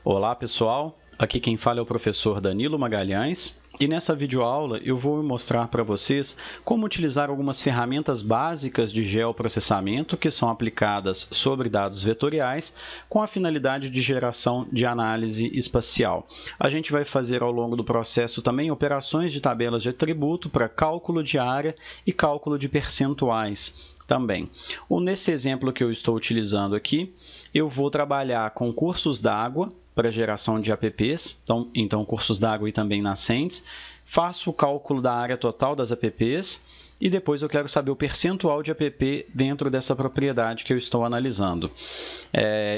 Olá pessoal, aqui quem fala é o professor Danilo Magalhães e nessa videoaula eu vou mostrar para vocês como utilizar algumas ferramentas básicas de geoprocessamento que são aplicadas sobre dados vetoriais com a finalidade de geração de análise espacial. A gente vai fazer ao longo do processo também operações de tabelas de atributo para cálculo de área e cálculo de percentuais também. Nesse exemplo que eu estou utilizando aqui, eu vou trabalhar com cursos d'água para geração de apps, então cursos d'água e também nascentes. Faço o cálculo da área total das apps e depois eu quero saber o percentual de app dentro dessa propriedade que eu estou analisando.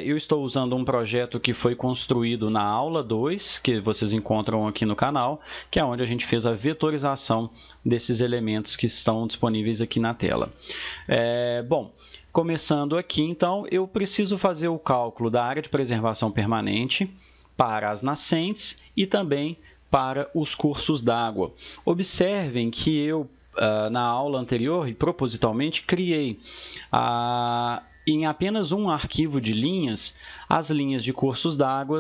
Eu estou usando um projeto que foi construído na aula 2, que vocês encontram aqui no canal, que é onde a gente fez a vetorização desses elementos que estão disponíveis aqui na tela. Começando aqui, então, eu preciso fazer o cálculo da área de preservação permanente para as nascentes e também para os cursos d'água. Observem que eu, na aula anterior, e propositalmente, criei em apenas um arquivo de linhas, as linhas de cursos d'água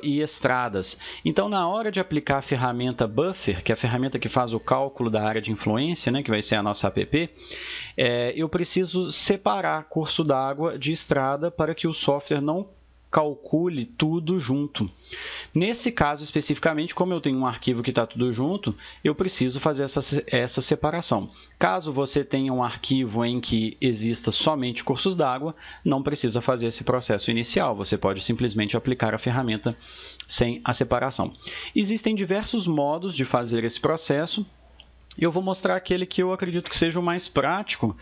e estradas. Então, na hora de aplicar a ferramenta Buffer, que é a ferramenta que faz o cálculo da área de influência, que vai ser a nossa app, eu preciso separar curso d'água de estrada para que o software não calcule tudo junto. Nesse caso, especificamente, como eu tenho um arquivo que está tudo junto, eu preciso fazer essa separação. Caso você tenha um arquivo em que exista somente cursos d'água, não precisa fazer esse processo inicial. Você pode simplesmente aplicar a ferramenta sem a separação. Existem diversos modos de fazer esse processo. Eu vou mostrar aquele que eu acredito que seja o mais prático,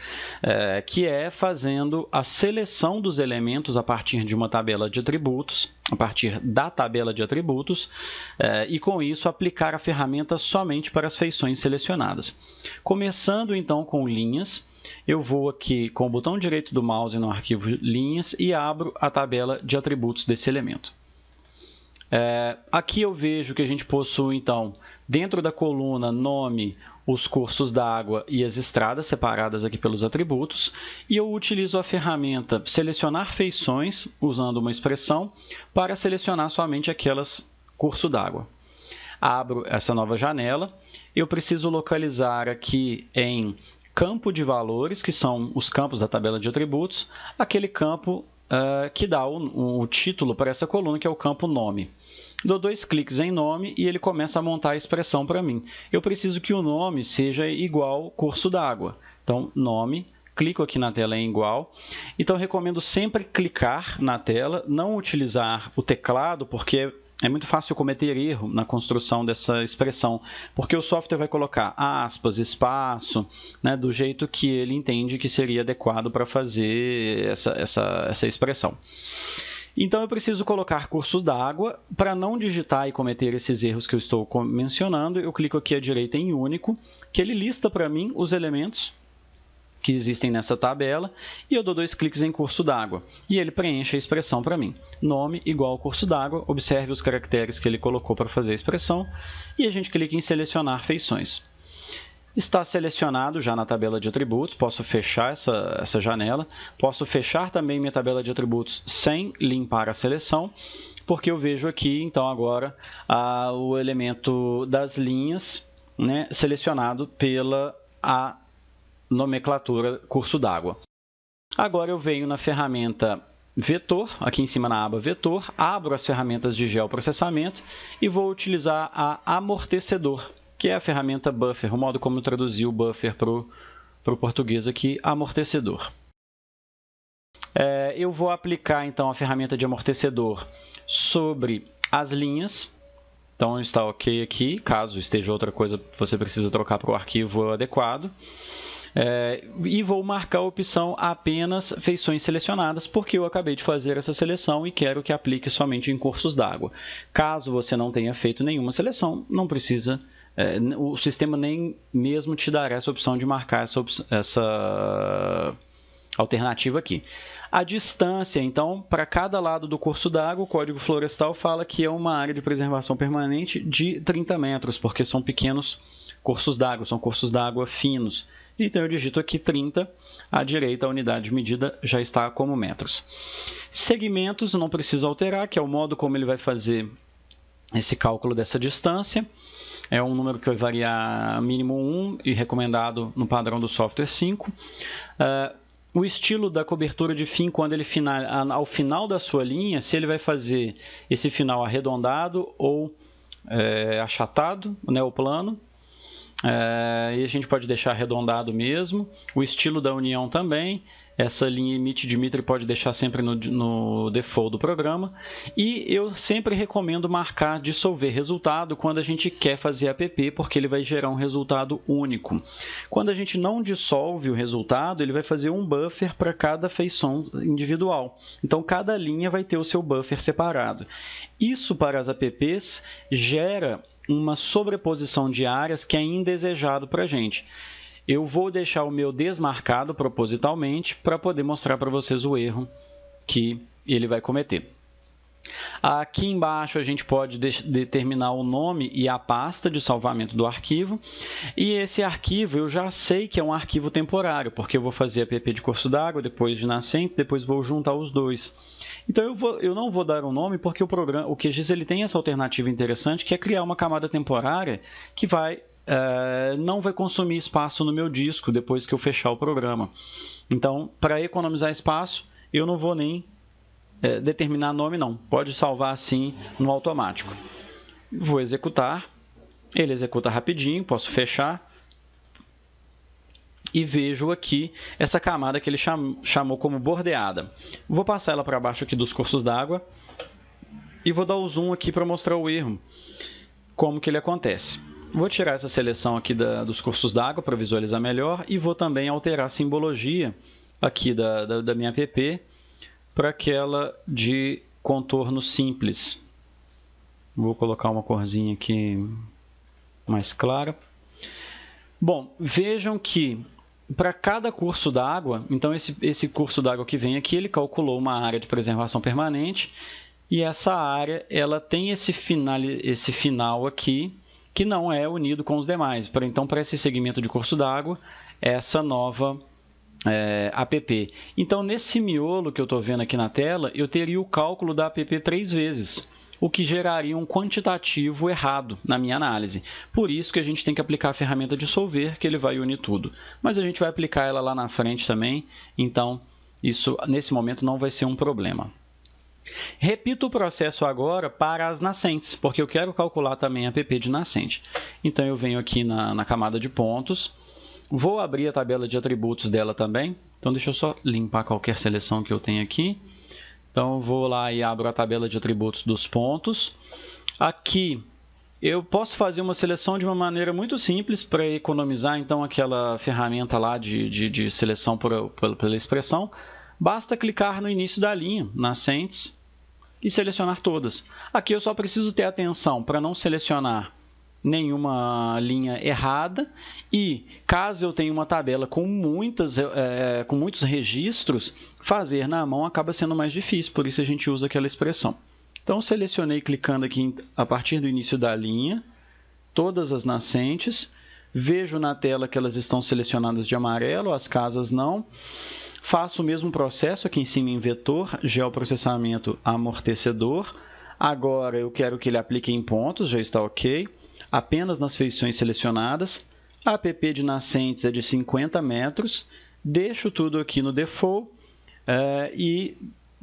que é fazendo a seleção dos elementos a partir de uma tabela de atributos, a partir da tabela de atributos, e com isso aplicar a ferramenta somente para as feições selecionadas. Começando então com linhas, eu vou aqui com o botão direito do mouse no arquivo linhas e abro a tabela de atributos desse elemento. Aqui eu vejo que a gente possui, então, dentro da coluna nome, os cursos d'água e as estradas separadas aqui pelos atributos, e eu utilizo a ferramenta selecionar feições, usando uma expressão, para selecionar somente aquelas curso d'água. Abro essa nova janela, eu preciso localizar aqui em campo de valores, que são os campos da tabela de atributos, aquele campo que dá o título para essa coluna, que é o campo nome. Dou 2 cliques em nome e ele começa a montar a expressão para mim. Eu preciso que o nome seja igual curso d'água. Então, nome, clico aqui na tela em igual. Então, recomendo sempre clicar na tela, não utilizar o teclado, porque é muito fácil cometer erro na construção dessa expressão, porque o software vai colocar aspas, espaço, do jeito que ele entende que seria adequado para fazer essa expressão. Então, eu preciso colocar cursos d'água. Para não digitar e cometer esses erros que eu estou mencionando, eu clico aqui à direita em único, que ele lista para mim os elementos que existem nessa tabela, e eu dou 2 cliques em curso d'água, e ele preenche a expressão para mim. Nome igual curso d'água, observe os caracteres que ele colocou para fazer a expressão, e a gente clica em selecionar feições. Está selecionado já na tabela de atributos, posso fechar essa janela, posso fechar também minha tabela de atributos sem limpar a seleção, porque eu vejo aqui, então, agora o elemento das linhas, selecionado pela nomenclatura curso d'água. Agora eu venho na ferramenta Vetor, aqui em cima na aba Vetor, abro as ferramentas de geoprocessamento e vou utilizar a amortecedor, que é a ferramenta Buffer, o modo como eu traduzi o Buffer para o português aqui, amortecedor. Eu vou aplicar, então, a ferramenta de amortecedor sobre as linhas. Então, está ok aqui. Caso esteja outra coisa, você precisa trocar para o arquivo adequado. E vou marcar a opção apenas feições selecionadas, porque eu acabei de fazer essa seleção e quero que aplique somente em cursos d'água. Caso você não tenha feito nenhuma seleção, não precisa. O sistema nem mesmo te dará essa opção de marcar essa alternativa aqui. A distância, então, para cada lado do curso d'água, o Código Florestal fala que é uma área de preservação permanente de 30 metros, porque são pequenos cursos d'água, são cursos d'água finos. Então eu digito aqui 30, à direita a unidade de medida já está como metros. Segmentos não preciso alterar, que é o modo como ele vai fazer esse cálculo dessa distância. É um número que vai variar mínimo 1 e recomendado no padrão do software 5. O estilo da cobertura de fim, quando ele ao final da sua linha, se ele vai fazer esse final arredondado ou achatado, né, o plano. E a gente pode deixar arredondado mesmo. O estilo da união também. Essa linha emite Dimitri pode deixar sempre no default do programa. E eu sempre recomendo marcar dissolver resultado quando a gente quer fazer app, porque ele vai gerar um resultado único. Quando a gente não dissolve o resultado, ele vai fazer um buffer para cada feição individual. Então, cada linha vai ter o seu buffer separado. Isso para as apps gera uma sobreposição de áreas que é indesejado para a gente. Eu vou deixar o meu desmarcado propositalmente para poder mostrar para vocês o erro que ele vai cometer. Aqui embaixo a gente pode determinar o nome e a pasta de salvamento do arquivo. E esse arquivo eu já sei que é um arquivo temporário, porque eu vou fazer app de curso d'água, depois de nascentes, depois vou juntar os dois. Então eu não vou dar um nome porque o QGIS ele tem essa alternativa interessante, que é criar uma camada temporária que não vai consumir espaço no meu disco depois que eu fechar o programa. Então, para economizar espaço, eu não vou nem determinar nome não. Pode salvar assim no automático. Vou executar. Ele executa rapidinho, posso fechar. E vejo aqui essa camada que ele chamou como bordeada. Vou passar ela para baixo aqui dos cursos d'água e vou dar o zoom aqui para mostrar o erro, como que ele acontece. Vou tirar essa seleção aqui dos cursos d'água para visualizar melhor e vou também alterar a simbologia aqui da minha app para aquela de contorno simples. Vou colocar uma corzinha aqui mais clara. Bom, vejam que para cada curso d'água, então esse curso d'água que vem aqui, ele calculou uma área de preservação permanente e essa área ela tem esse final aqui que não é unido com os demais. Então, para esse segmento de curso d'água, essa nova app. Então, nesse miolo que eu estou vendo aqui na tela, eu teria o cálculo da app 3 vezes, o que geraria um quantitativo errado na minha análise. Por isso que a gente tem que aplicar a ferramenta dissolver, que ele vai unir tudo. Mas a gente vai aplicar ela lá na frente também, então isso nesse momento não vai ser um problema. Repito o processo agora para as nascentes, porque eu quero calcular também a app de nascente. Então eu venho aqui na camada de pontos, vou abrir a tabela de atributos dela também. Então deixa eu só limpar qualquer seleção que eu tenho aqui. Então, vou lá e abro a tabela de atributos dos pontos. Aqui, eu posso fazer uma seleção de uma maneira muito simples para economizar, então, aquela ferramenta lá de seleção pela expressão. Basta clicar no início da linha, nascentes, e selecionar todas. Aqui eu só preciso ter atenção para não selecionar nenhuma linha errada e, caso eu tenha uma tabela com muitos registros, fazer na mão acaba sendo mais difícil, por isso a gente usa aquela expressão. Então, selecionei clicando aqui a partir do início da linha, todas as nascentes, vejo na tela que elas estão selecionadas de amarelo, as casas não. Faço o mesmo processo aqui em cima em vetor, geoprocessamento amortecedor. Agora eu quero que ele aplique em pontos, já está ok. Apenas nas feições selecionadas. A app de nascentes é de 50 metros. Deixo tudo aqui no default e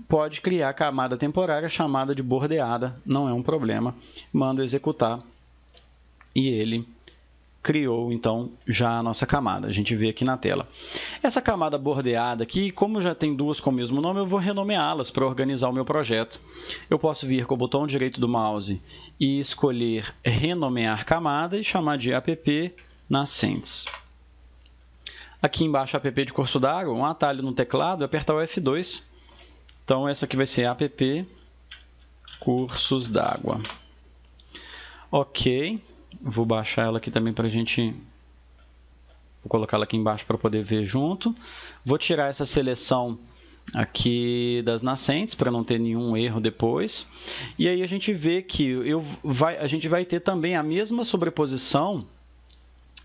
pode criar camada temporária chamada de bordeada, não é um problema. Mando executar e ele criou então já a nossa camada. A gente vê aqui na tela. Essa camada bordeada aqui, como já tem duas com o mesmo nome, eu vou renomeá-las para organizar o meu projeto. Eu posso vir com o botão direito do mouse e escolher renomear camada e chamar de app nascentes. Aqui embaixo, app de curso d'água, um atalho no teclado é apertar o F2. Então, essa aqui vai ser app cursos d'água. Ok. Vou baixar ela aqui também para a gente... Vou colocar ela aqui embaixo para poder ver junto. Vou tirar essa seleção aqui das nascentes para não ter nenhum erro depois. E aí a gente vê que a gente vai ter também a mesma sobreposição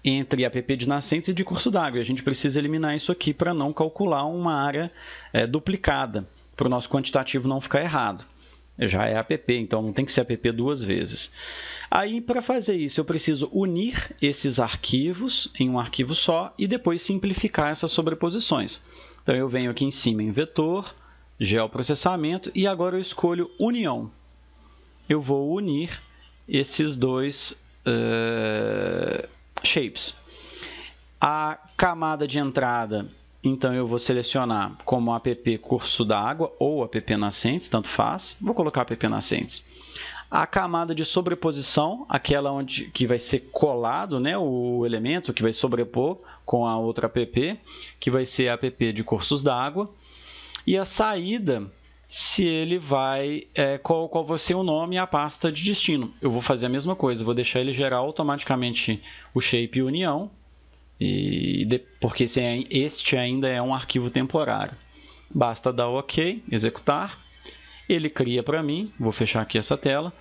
entre app de nascentes e de curso d'água. A gente precisa eliminar isso aqui para não calcular uma área duplicada, para o nosso quantitativo não ficar errado. Já é app, então não tem que ser app duas vezes. Aí, para fazer isso, eu preciso unir esses arquivos em um arquivo só e depois simplificar essas sobreposições. Então, eu venho aqui em cima em vetor, geoprocessamento e agora eu escolho união. Eu vou unir esses dois shapes. A camada de entrada, então eu vou selecionar como app curso d'água ou app nascentes, tanto faz. Vou colocar app nascentes. A camada de sobreposição, aquela que vai ser colado, né, o elemento que vai sobrepor com a outra app, que vai ser a app de cursos d'água. E a saída, se ele vai, qual vai ser o nome e a pasta de destino. Eu vou fazer a mesma coisa, vou deixar ele gerar automaticamente o shape união, porque este ainda é um arquivo temporário. Basta dar OK, executar. Ele cria para mim, vou fechar aqui essa tela,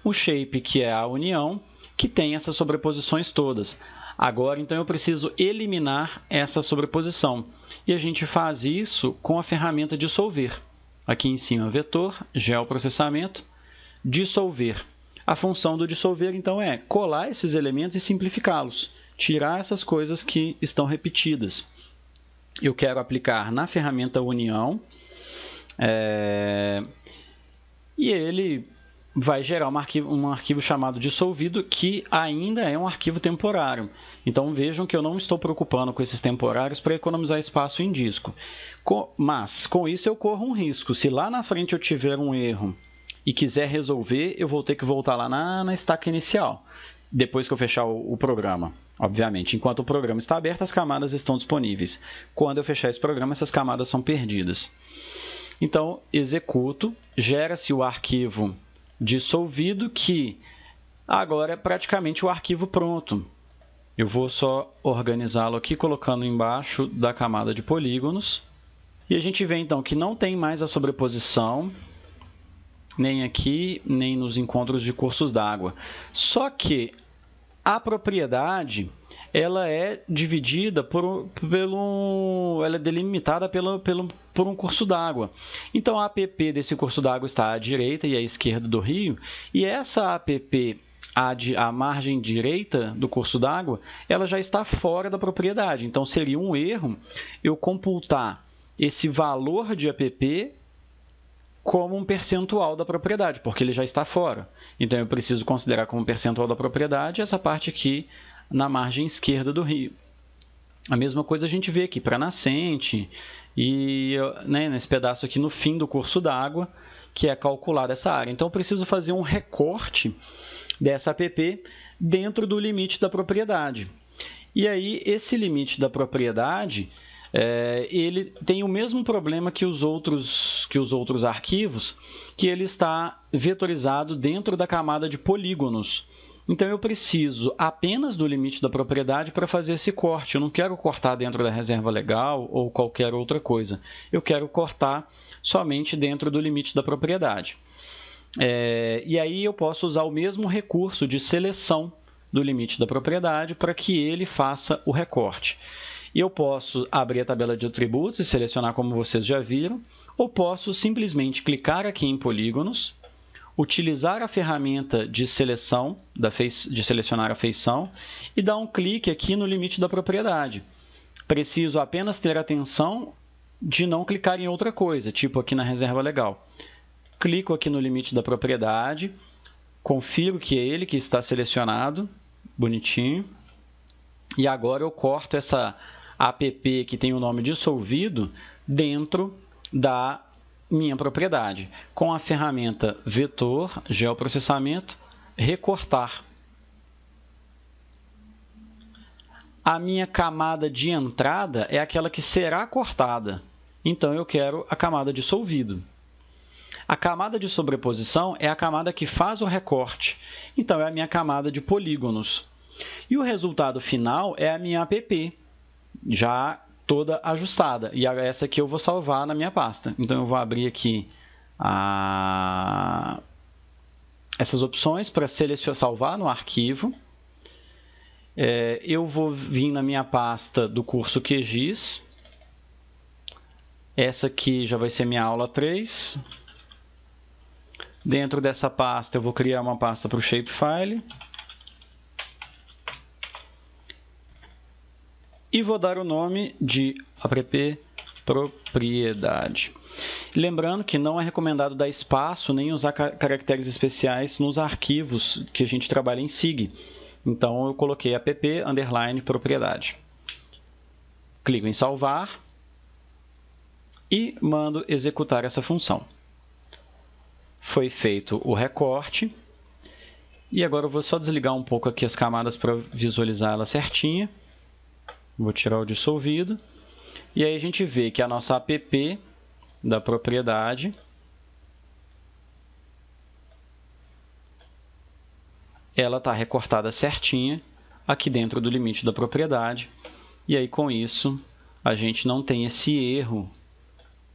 o shape que é a união, que tem essas sobreposições todas. Agora, então, eu preciso eliminar essa sobreposição. E a gente faz isso com a ferramenta dissolver. Aqui em cima, vetor, geoprocessamento, dissolver. A função do dissolver, então, é colar esses elementos e simplificá-los. Tirar essas coisas que estão repetidas. Eu quero aplicar na ferramenta união. E ele vai gerar um arquivo chamado dissolvido, que ainda é um arquivo temporário. Então, vejam que eu não estou preocupando com esses temporários para economizar espaço em disco. Mas, com isso, eu corro um risco. Se lá na frente eu tiver um erro e quiser resolver, eu vou ter que voltar lá na estaca inicial, depois que eu fechar o programa. Obviamente, enquanto o programa está aberto, as camadas estão disponíveis. Quando eu fechar esse programa, essas camadas são perdidas. Então, executo, gera-se o arquivo dissolvido, que agora é praticamente o arquivo pronto. Eu vou só organizá-lo aqui, colocando embaixo da camada de polígonos. E a gente vê, então, que não tem mais a sobreposição, nem aqui, nem nos encontros de cursos d'água. Só que a propriedade, ela é dividida ela é delimitada por um curso d'água. Então, a app desse curso d'água está à direita e à esquerda do rio, e essa app, a margem direita do curso d'água, ela já está fora da propriedade. Então, seria um erro eu computar esse valor de app como um percentual da propriedade, porque ele já está fora. Então, eu preciso considerar como percentual da propriedade essa parte aqui na margem esquerda do rio. A mesma coisa a gente vê aqui para nascente e nesse pedaço aqui no fim do curso d'água, que é calculada essa área. Então, eu preciso fazer um recorte dessa app dentro do limite da propriedade. E aí, esse limite da propriedade, ele tem o mesmo problema que os outros arquivos, que ele está vetorizado dentro da camada de polígonos. Então, eu preciso apenas do limite da propriedade para fazer esse corte. Eu não quero cortar dentro da reserva legal ou qualquer outra coisa. Eu quero cortar somente dentro do limite da propriedade. E aí eu posso usar o mesmo recurso de seleção do limite da propriedade para que ele faça o recorte. E eu posso abrir a tabela de atributos e selecionar como vocês já viram, ou posso simplesmente clicar aqui em polígonos, utilizar a ferramenta de seleção, de selecionar a feição, e dar um clique aqui no limite da propriedade. Preciso apenas ter atenção de não clicar em outra coisa, tipo aqui na reserva legal. Clico aqui no limite da propriedade, confiro que é ele que está selecionado, bonitinho, e agora eu corto essa app que tem o nome dissolvido dentro da minha propriedade, com a ferramenta vetor, geoprocessamento, recortar. A minha camada de entrada é aquela que será cortada, então eu quero a camada dissolvido. A camada de sobreposição é a camada que faz o recorte, então é a minha camada de polígonos. E o resultado final é a minha app, já toda ajustada, e essa aqui eu vou salvar na minha pasta. Então, eu vou abrir aqui essas opções para salvar no arquivo, Eu vou vir na minha pasta do curso QGIS. Essa aqui já vai ser minha aula 3. Dentro dessa pasta eu vou criar uma pasta para o Shapefile. E vou dar o nome de app propriedade. Lembrando que não é recomendado dar espaço nem usar caracteres especiais nos arquivos que a gente trabalha em SIG. Então eu coloquei app_propriedade. Clico em salvar e mando executar essa função. Foi feito o recorte. E agora eu vou só desligar um pouco aqui as camadas para visualizar ela certinha. Vou tirar o dissolvido. E aí a gente vê que a nossa app da propriedade ela está recortada certinha aqui dentro do limite da propriedade. E aí com isso a gente não tem esse erro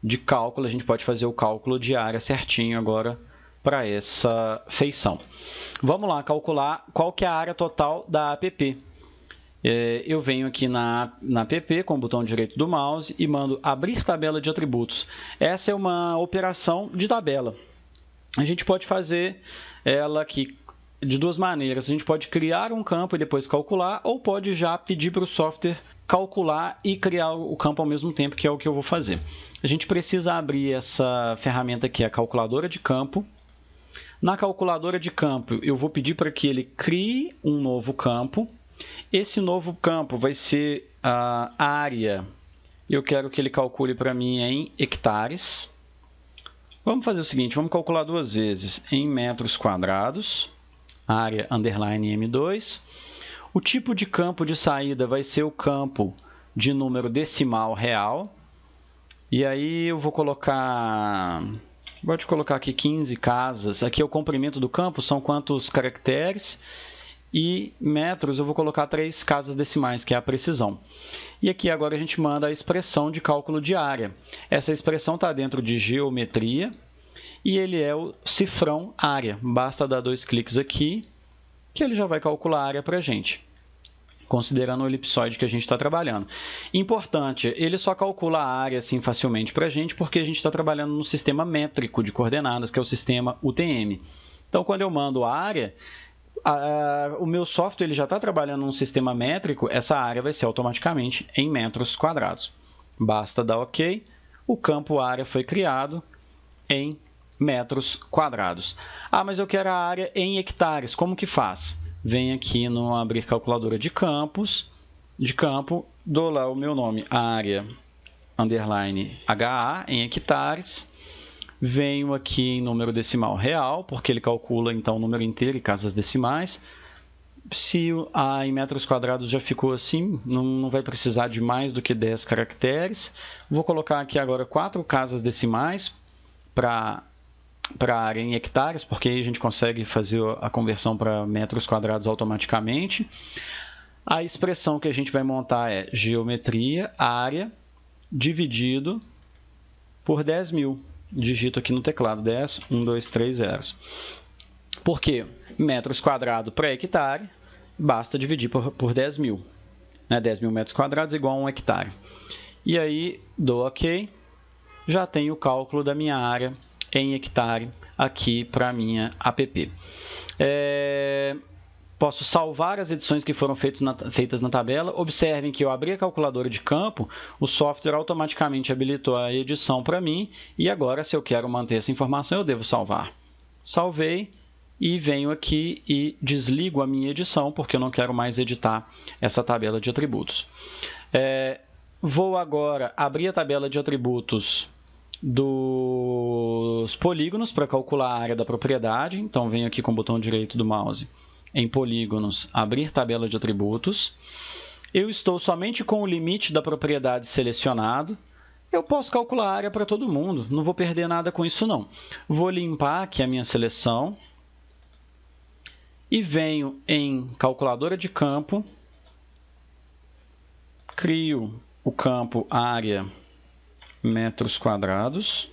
de cálculo, a gente pode fazer o cálculo de área certinho agora para essa feição. Vamos lá calcular qual que é a área total da app. Eu venho aqui na app com o botão direito do mouse e mando abrir tabela de atributos. Essa é uma operação de tabela. A gente pode fazer ela aqui de duas maneiras. A gente pode criar um campo e depois calcular, ou pode já pedir para o software calcular e criar o campo ao mesmo tempo, que é o que eu vou fazer. A gente precisa abrir essa ferramenta aqui, a calculadora de campo. Na calculadora de campo, eu vou pedir para que ele crie um novo campo. Esse novo campo vai ser a área. Eu quero que ele calcule para mim em hectares. Vamos fazer o seguinte, vamos calcular duas vezes em metros quadrados, área underline M2. O tipo de campo de saída vai ser o campo de número decimal real. E aí eu vou colocar... Pode colocar aqui 15 casas. Aqui é o comprimento do campo, são quantos caracteres. E metros eu vou colocar 3 casas decimais, que é a precisão. E aqui agora a gente manda a expressão de cálculo de área. Essa expressão está dentro de geometria e ele é o cifrão área. Basta dar 2 cliques aqui que ele já vai calcular a área para a gente, considerando o elipsoide que a gente está trabalhando. Importante, ele só calcula a área assim facilmente para a gente porque a gente está trabalhando no sistema métrico de coordenadas, que é o sistema UTM. Então, quando eu mando a área, o meu software ele já está trabalhando num sistema métrico, essa área vai ser automaticamente em metros quadrados. Basta dar OK, o campo área foi criado em metros quadrados. Ah, mas eu quero a área em hectares, como que faz? Vem aqui no abrir calculadora de campo, dou lá o meu nome, área underline HA em hectares. Venho aqui em número decimal real, porque ele calcula então o número inteiro e casas decimais. Se em metros quadrados já ficou assim, não vai precisar de mais do que 10 caracteres. Vou colocar aqui agora 4 casas decimais para a área em hectares, porque aí a gente consegue fazer a conversão para metros quadrados automaticamente. A expressão que a gente vai montar é geometria, área, dividido por 10.000. Digito aqui no teclado 10, 1, 2, 3 zeros. Porque metros quadrados para hectare, basta dividir por 10.000. 10.000 metros quadrados igual a 1 hectare. E aí, dou OK. Já tenho o cálculo da minha área em hectare aqui para a minha app. Posso salvar as edições que foram feitas na tabela. Observem que eu abri a calculadora de campo, o software automaticamente habilitou a edição para mim e agora, se eu quero manter essa informação, eu devo salvar. Salvei e venho aqui e desligo a minha edição, porque eu não quero mais editar essa tabela de atributos. Vou agora abrir a tabela de atributos dos polígonos para calcular a área da propriedade. Então, venho aqui com o botão direito do mouse em polígonos, abrir tabela de atributos. Eu estou somente com o limite da propriedade selecionado. Eu posso calcular a área para todo mundo, não vou perder nada com isso não. Vou limpar aqui a minha seleção e venho em calculadora de campo, crio o campo área metros quadrados,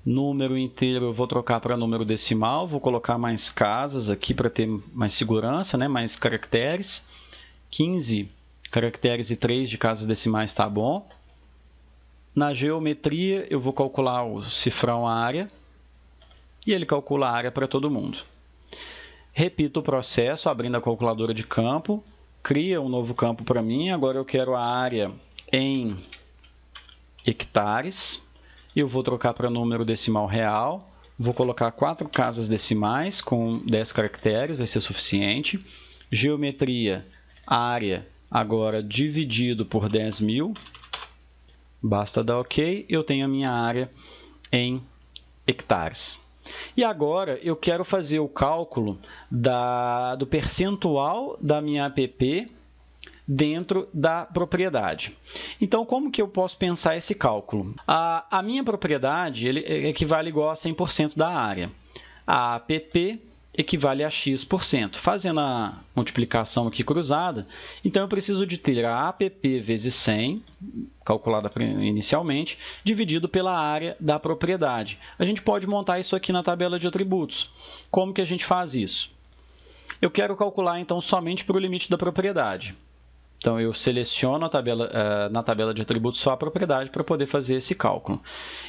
Número inteiro eu vou trocar para número decimal, vou colocar mais casas aqui para ter mais segurança, né? Mais caracteres. 15 caracteres e 3 de casas decimais está bom. Na geometria eu vou calcular o cifrão área e ele calcula a área para todo mundo. Repito o processo abrindo a calculadora de campo, cria um novo campo para mim, agora eu quero a área em hectares. Eu vou trocar para número decimal real, vou colocar 4 casas decimais com 10 caracteres, vai ser suficiente. Geometria, área, agora dividido por 10.000, basta dar OK, eu tenho a minha área em hectares. E agora eu quero fazer o cálculo do percentual da minha APP dentro da propriedade. Então, como que eu posso pensar esse cálculo? A minha propriedade ele equivale igual a 100% da área. A APP equivale a x%. Fazendo a multiplicação aqui cruzada, então eu preciso de ter a APP vezes 100, calculada inicialmente, dividido pela área da propriedade. A gente pode montar isso aqui na tabela de atributos. Como que a gente faz isso? Eu quero calcular, então, somente para o limite da propriedade. Então, eu seleciono na tabela de atributos só a propriedade para poder fazer esse cálculo.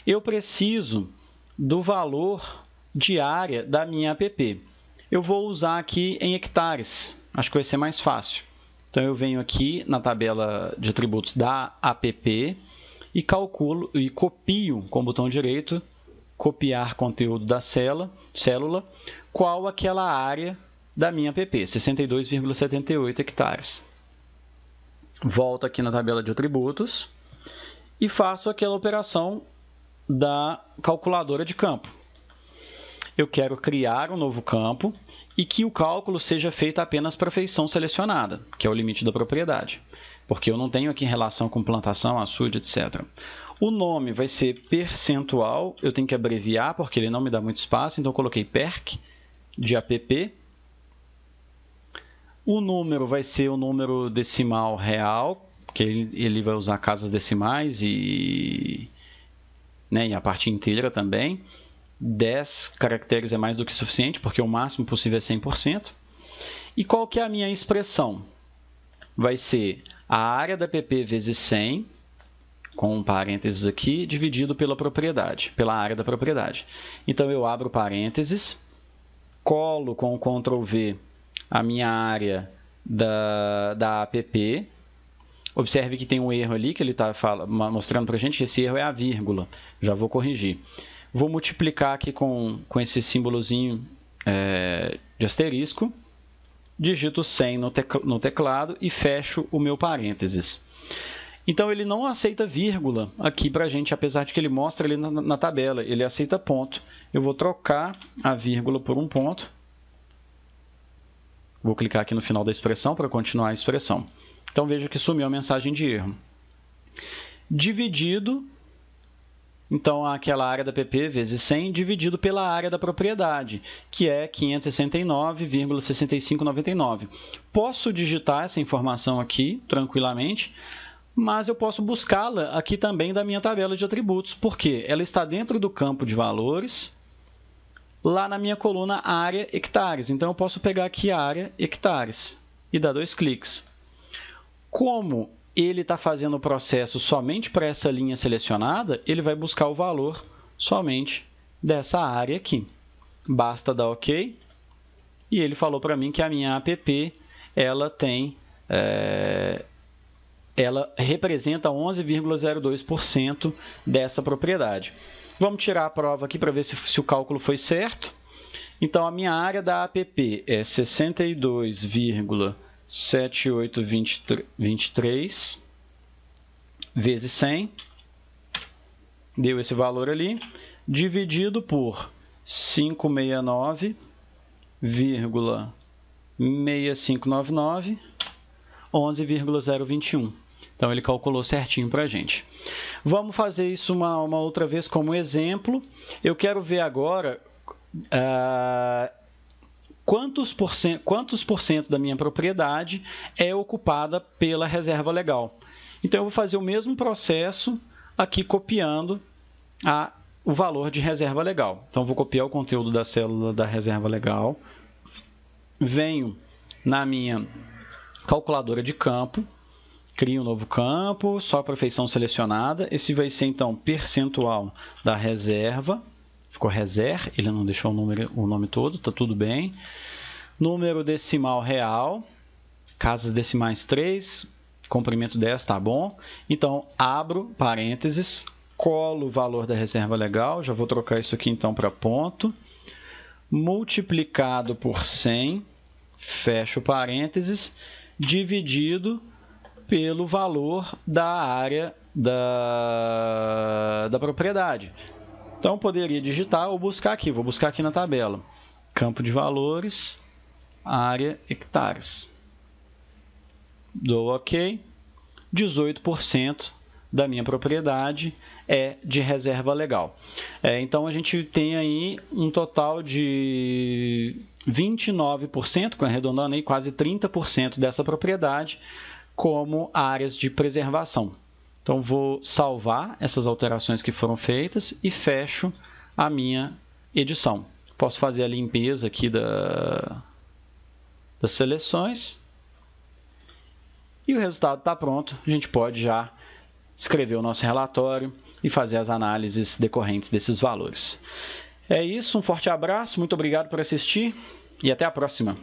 Eu preciso do valor de área da minha APP. Eu vou usar aqui em hectares, acho que vai ser mais fácil. Então, eu venho aqui na tabela de atributos da APP e calculo e copio com o botão direito, copiar conteúdo da célula, qual aquela área da minha APP, 62,78 hectares. Volto aqui na tabela de atributos e faço aquela operação da calculadora de campo. Eu quero criar um novo campo e que o cálculo seja feito apenas para a feição selecionada, que é o limite da propriedade, porque eu não tenho aqui relação com plantação, açude, etc. O nome vai ser percentual, eu tenho que abreviar porque ele não me dá muito espaço, então eu coloquei perc de app. O número vai ser o número decimal real, que ele vai usar casas decimais e a parte inteira também. 10 caracteres é mais do que suficiente, porque o máximo possível é 100%. E qual que é a minha expressão? Vai ser a área da APP vezes 100, com um parênteses aqui, dividido pela propriedade, pela área da propriedade. Então, eu abro parênteses, colo com o Ctrl V a minha área da APP. Observe que tem um erro ali, que ele está mostrando para a gente que esse erro é a vírgula. Já vou corrigir. Vou multiplicar aqui com esse símbolozinho de asterisco, digito 100 no teclado e fecho o meu parênteses. Então, ele não aceita vírgula aqui para a gente, apesar de que ele mostra ali na tabela. Ele aceita ponto. Eu vou trocar a vírgula por um ponto. Vou clicar aqui no final da expressão para continuar a expressão. Então, veja que sumiu a mensagem de erro. Dividido, então, aquela área da APP vezes 100, dividido pela área da propriedade, que é 569,6599. Posso digitar essa informação aqui, tranquilamente, mas eu posso buscá-la aqui também da minha tabela de atributos, porque ela está dentro do campo de valores, lá na minha coluna área hectares. Então, eu posso pegar aqui área hectares e dar 2 cliques. Como ele está fazendo o processo somente para essa linha selecionada, ele vai buscar o valor somente dessa área aqui. Basta dar OK. E ele falou para mim que a minha APP ela representa 11,02% dessa propriedade. Vamos tirar a prova aqui para ver se o cálculo foi certo. Então, a minha área da APP é 62,7823 vezes 100, deu esse valor ali, dividido por 569,6599, 11,021. Então, ele calculou certinho para a gente. Vamos fazer isso uma outra vez como exemplo. Eu quero ver agora quantos por cento da minha propriedade é ocupada pela reserva legal. Então, eu vou fazer o mesmo processo aqui copiando o valor de reserva legal. Então, vou copiar o conteúdo da célula da reserva legal, venho na minha calculadora de campo, crio um novo campo, só para feição selecionada. Esse vai ser, então, percentual da reserva. Ficou reser, ele não deixou o nome todo, está tudo bem. Número decimal real, casas decimais 3, comprimento 10, tá bom. Então, abro parênteses, colo o valor da reserva legal, já vou trocar isso aqui, então, para ponto. Multiplicado por 100, fecho parênteses, dividido pelo valor da área da propriedade. Então, poderia digitar ou buscar aqui. Vou buscar aqui na tabela. Campo de valores, área, hectares. Dou OK. 18% da minha propriedade é de reserva legal. Então, a gente tem aí um total de 29%, arredondando aí quase 30% dessa propriedade como áreas de preservação. Então, vou salvar essas alterações que foram feitas e fecho a minha edição. Posso fazer a limpeza aqui das seleções. E o resultado está pronto. A gente pode já escrever o nosso relatório e fazer as análises decorrentes desses valores. É isso, um forte abraço, muito obrigado por assistir e até a próxima.